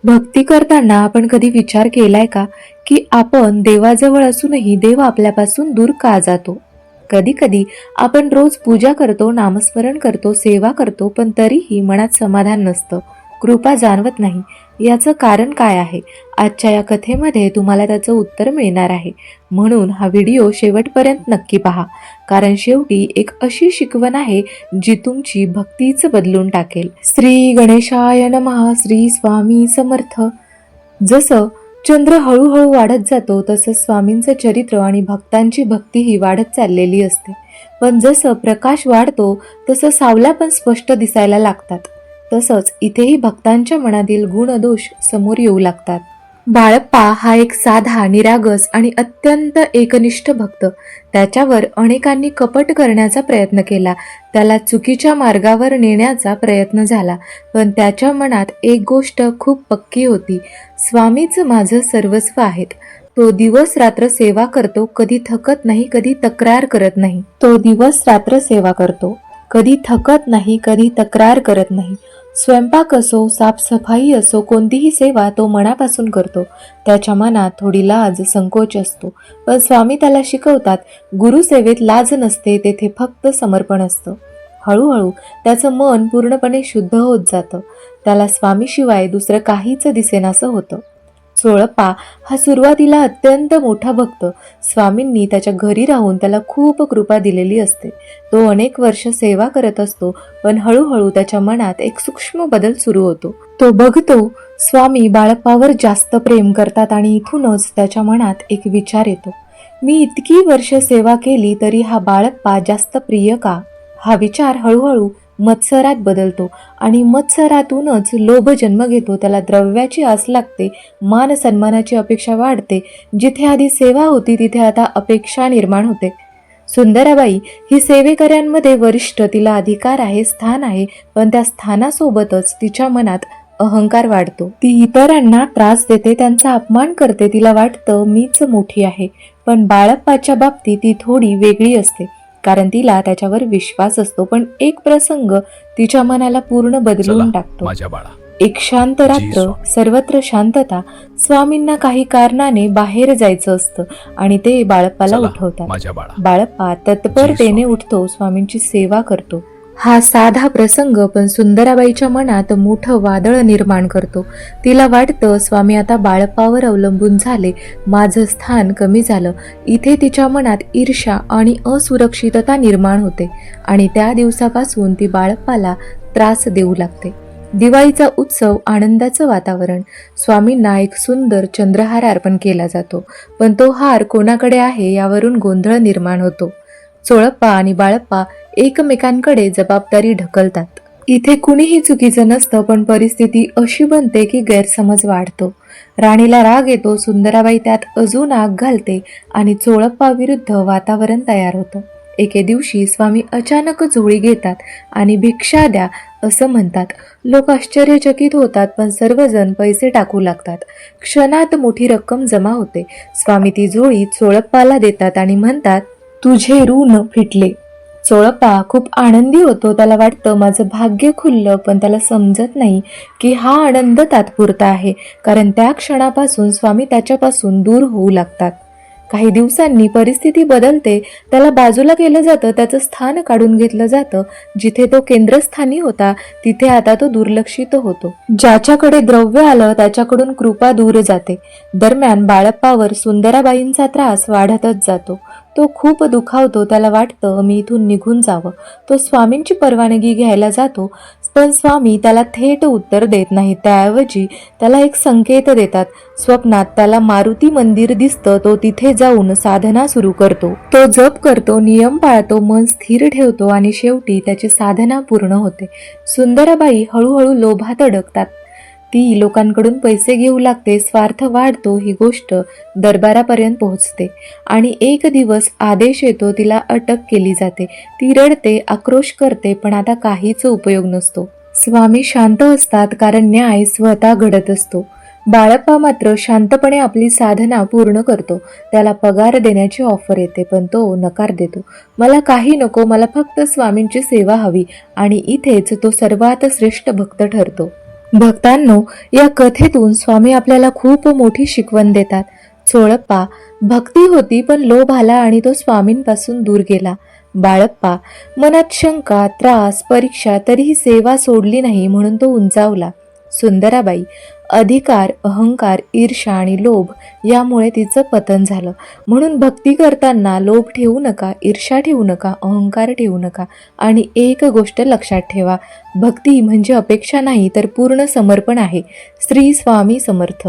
भक्ती करताना आपण कधी विचार केलाय का की आपण देवाजवळ असूनही देव आपल्यापासून दूर का जातो? कधी कधी आपण रोज पूजा करतो, नामस्मरण करतो, सेवा करतो, पण तरीही मनात समाधान नसतं, कृपा जाणवत नाही. याचं कारण काय आहे? आजच्या या कथेमध्ये तुम्हाला त्याचं उत्तर मिळणार आहे. म्हणून हा व्हिडिओ शेवटपर्यंत नक्की पहा, कारण शेवटी एक अशी शिकवण आहे जी तुमची भक्तीच बदलून टाकेल. श्री गणेशाय नमः. श्री स्वामी समर्थ. जसं चंद्र हळूहळू वाढत जातो तसं स्वामींचं चरित्र आणि भक्तांची भक्तीही वाढत चाललेली असते. पण जसं प्रकाश वाढतो तसं सावल्या पण स्पष्ट दिसायला लागतात. तसंच इथेही भक्तांच्या मनातील गुणदोष समोर येऊ लागतात. बाळप्पा हा एक साधा, निरागस आणि अत्यंत एकनिष्ठ भक्त. त्याच्यावर अनेकांनी कपट करण्याचा प्रयत्न केला, त्याला चुकीच्या मार्गावर नेण्याचा प्रयत्न झाला, पण त्याच्या मनात एक गोष्ट खूप पक्की होती. स्वामीच माझं सर्वस्व आहेत. तो दिवस रात्र सेवा करतो, कधी थकत नाही, कधी तक्रार करत नाही. तो दिवस रात्र सेवा करतो, कधी थकत नाही, कधी तक्रार करत नाही. स्वयंपाक असो, साफसफाई असो, कोणतीही सेवा तो मनापासून करतो. त्याच्या मनात थोडी लाज, संकोच असतो, पण स्वामी त्याला शिकवतात, गुरुसेवेत लाज नसते, तेथे फक्त समर्पण असतं. हळूहळू त्याचं मन पूर्णपणे शुद्ध होत जातं. त्याला स्वामीशिवाय दुसरं काहीच दिसेनासं होतं. चोळप्पा हा सुरुवातीला अत्यंत मोठा भक्त. स्वामींनी त्याच्या घरी राहून त्याला खूप कृपा दिलेली असते. तो अनेक वर्ष सेवा करत असतो, पण हळूहळू त्याच्या मनात एक सूक्ष्म बदल सुरू होतो. तो बघतो स्वामी बाळप्पावर जास्त प्रेम करतात आणि इथूनच त्याच्या मनात एक विचार येतो, मी इतकी वर्ष सेवा केली तरी हा बाळप्पा जास्त प्रिय का? हा विचार हळूहळू मत्सरात बदलतो आणि मत्सरातूनच लोभ जन्म घेतो. त्याला द्रव्याची आस लागते, मान सन्मानाची अपेक्षा वाढते. जिथे आधी सेवा होती तिथे आता अपेक्षा निर्माण होते. सुंदराबाई ही सेवेकऱ्यांमध्ये वरिष्ठ, तिला अधिकार आहे, स्थान आहे, पण त्या स्थानासोबतच तिच्या मनात अहंकार वाढतो. ती इतरांना त्रास देते, त्यांचा अपमान करते. तिला वाटतं मीच मोठी आहे. पण बाळप्पाच्या बाबतीत ती थोडी वेगळी असते, कारण तिला त्याच्यावर विश्वास असतो. पण एक प्रसंग तिच्या मनाला पूर्ण बदलून टाकतो. एक शांत रात्र, सर्वत्र शांतता. स्वामींना काही कारणाने बाहेर जायचं असतं आणि ते बाळप्पाला उठवतात. बाळप्पा तत्परतेने उठतो, स्वामींची सेवा करतो. हा साधा प्रसंग पण सुंदराबाईच्या मनात मोठं वादळ निर्माण करतो. तिला वाटतं स्वामी आता बाळप्पावर अवलंबून झाले, माझं स्थान कमी झालं. इथे तिच्या मनात ईर्ष्या आणि असुरक्षितता निर्माण होते आणि त्या दिवसापासून ती बाळप्पाला त्रास देऊ लागते. दिवाळीचा उत्सव, आनंदाचं वातावरण. स्वामींना एक सुंदर चंद्रहार अर्पण केला जातो, पण तो हार कोणाकडे आहे यावरून गोंधळ निर्माण होतो. चोळप्पा आणि बाळप्पा एकमेकांकडे जबाबदारी ढकलतात. इथे कुणीही चुकीचं नसतं, पण परिस्थिती अशी बनते की गैरसमज वाढतो. राणीला राग येतो, सुंदराबाई त्यात अजून आग घालते आणि चोळप्पा विरुद्ध वातावरण तयार होतं. एके दिवशी स्वामी अचानक झोळी घेतात आणि भिक्षा द्या असं म्हणतात. लोक आश्चर्यचकित होतात, पण सर्वजण पैसे टाकू लागतात. क्षणात मोठी रक्कम जमा होते. स्वामी ती झोळी चोळप्पाला देतात आणि म्हणतात, तुझे ऋण फिटले. चोळप्पा खूप आनंदी होतो. त्याला वाटतं माझं भाग्य खुललं, पण त्याला समजत नाही की हा आनंद तात्पुरता आहे, कारण त्या क्षणापासून स्वामी त्याच्यापासून दूर होऊ लागतात. काही दिवसांनी परिस्थिती बदलते. त्याला बाजूला केलं जातं, त्याचं स्थान काढून घेतलं जातं. जिथे तो केंद्रस्थानी होता तिथे आता तो दुर्लक्षित होतो. ज्याच्याकडे द्रव्य आलं त्याच्याकडून कृपा दूर जाते. दरम्यान बाळप्पावर सुंदराबाईंचा त्रास वाढतच जातो. तो खूप दुखावतो. त्याला वाटतं मी इथून निघून जावं. तो स्वामींची परवानगी घ्यायला जातो, पण स्वामी त्याला थेट उत्तर देत नाही. त्याऐवजी त्याला एक संकेत देतात. स्वप्नात त्याला मारुती मंदिर दिसतं. तो तिथे जाऊन साधना सुरू करतो. तो जप करतो, नियम पाळतो, मन स्थिर ठेवतो आणि शेवटी त्याची साधना पूर्ण होते. सुंदराबाई हळूहळू लोभात अडकतात. ती लोकांकडून पैसे घेऊ लागते. स्वार्थ वाढतो. ही गोष्ट दरबारापर्यंत पोहोचते आणि एक दिवस आदेश येतो. तिला अटक केली जाते. ती रडते, आक्रोश करते, पण आता काहीच उपयोग नसतो. स्वामी शांत असतात, कारण न्याय स्वतः घडत असतो. बाळप्पा मात्र शांतपणे आपली साधना पूर्ण करतो. त्याला पगार देण्याची ऑफर येते, पण तो नकार देतो. मला काही नको, मला फक्त स्वामींची सेवा हवी. आणि इथेच तो सर्वात श्रेष्ठ भक्त ठरतो. भक्तांनो, या कथेतून स्वामी आपल्याला खूप मोठी शिकवण देतात. चोळप्पा, भक्ती होती पण लोभ आला आणि तो स्वामींपासून दूर गेला. बाळप्पा, मनात शंका, त्रास, परीक्षा तरीही सेवा सोडली नाही म्हणून तो उंचावला. सुंदराबाई, अधिकार, अहंकार, ईर्ष्या आणि लोभ यामुळे तिचं पतन झालं. म्हणून भक्ती करताना लोभ ठेवू नका, ईर्ष्या ठेवू नका, अहंकार ठेवू नका. आणि एक गोष्ट लक्षात ठेवा, भक्ती म्हणजे अपेक्षा नाही तर पूर्ण समर्पण आहे. श्री स्वामी समर्थ.